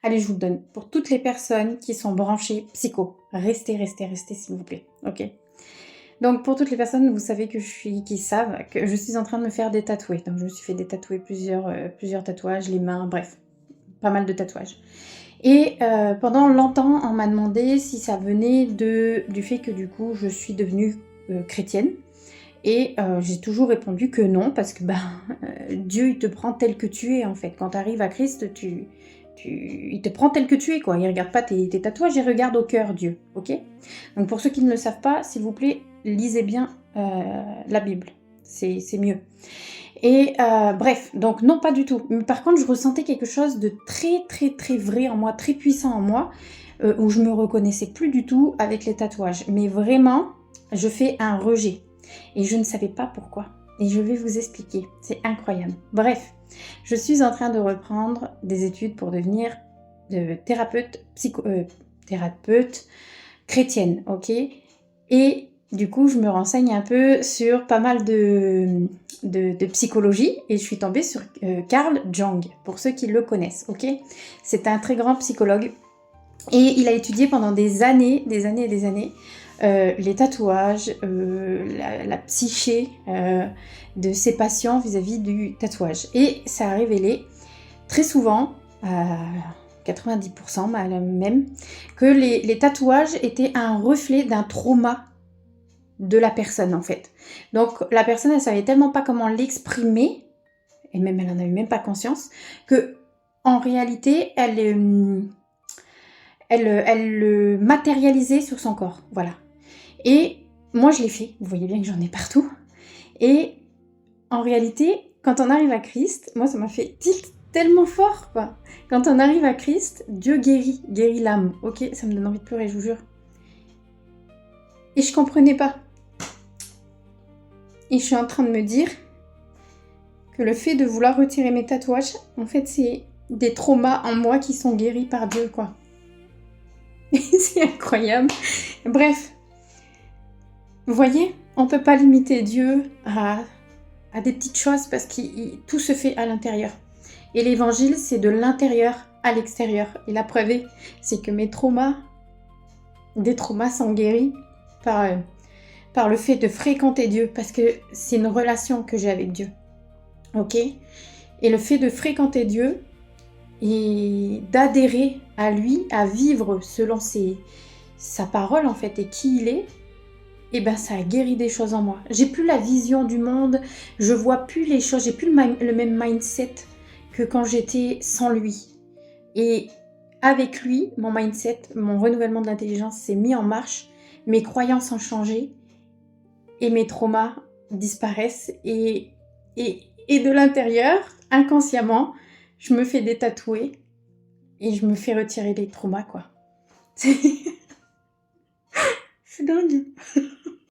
Allez, je vous le donne. Pour toutes les personnes qui sont branchées psycho, restez, s'il vous plaît, ok? Donc pour toutes les personnes, vous savez qui savent que je suis en train de me faire des tatoués. Donc je me suis fait des tatoués, plusieurs tatouages, les mains, bref, pas mal de tatouages. Et pendant longtemps, on m'a demandé si ça venait du fait que du coup, je suis devenue chrétienne. Et j'ai toujours répondu que non, parce que Dieu, il te prend tel que tu es, en fait. Quand tu arrives à Christ, il te prend tel que tu es, quoi. Il regarde pas tes tatouages, il regarde au cœur Dieu, ok? Donc pour ceux qui ne le savent pas, s'il vous plaît, lisez bien la Bible. C'est mieux. Et bref, donc non, pas du tout. Mais par contre, je ressentais quelque chose de très, très, très vrai en moi, très puissant en moi, où je me reconnaissais plus du tout avec les tatouages. Mais vraiment, je fais un rejet. Et je ne savais pas pourquoi. Et je vais vous expliquer. C'est incroyable. Bref, je suis en train de reprendre des études pour devenir thérapeute chrétienne, ok? Et du coup, je me renseigne un peu sur pas mal de psychologie et je suis tombée sur Carl Jung, pour ceux qui le connaissent, ok? C'est un très grand psychologue et il a étudié pendant des années et des années les tatouages, la psyché de ses patients vis-à-vis du tatouage. Et ça a révélé très souvent, 90% même, que les tatouages étaient un reflet d'un trauma de la personne en fait. Donc la personne, elle savait tellement pas comment l'exprimer, et même elle en avait même pas conscience, que en réalité, elle le matérialisait sur son corps, voilà. Et moi je l'ai fait, vous voyez bien que j'en ai partout. Et en réalité, quand on arrive à Christ, moi ça m'a fait tilt tellement fort quoi. Quand on arrive à Christ, Dieu guérit l'âme, ok? Ça me donne envie de pleurer, je vous jure. Et je comprenais pas. Et je suis en train de me dire que le fait de vouloir retirer mes tatouages, en fait, c'est des traumas en moi qui sont guéris par Dieu, quoi. C'est incroyable. Bref, vous voyez, on peut pas limiter Dieu à des petites choses parce que tout se fait à l'intérieur. Et l'évangile, c'est de l'intérieur à l'extérieur. Et la preuve est, c'est que des traumas sont guéris par le fait de fréquenter Dieu, parce que c'est une relation que j'ai avec Dieu. Ok? Et le fait de fréquenter Dieu et d'adhérer à lui, à vivre selon sa parole en fait et qui il est, et ben ça a guéri des choses en moi. J'ai plus la vision du monde, je vois plus les choses, j'ai plus le même mindset que quand j'étais sans lui. Et avec lui, mon mindset, mon renouvellement de l'intelligence s'est mis en marche, mes croyances ont changé et mes traumas disparaissent et de l'intérieur, inconsciemment, je me fais détatouer et je me fais retirer les traumas, quoi. C'est dingue.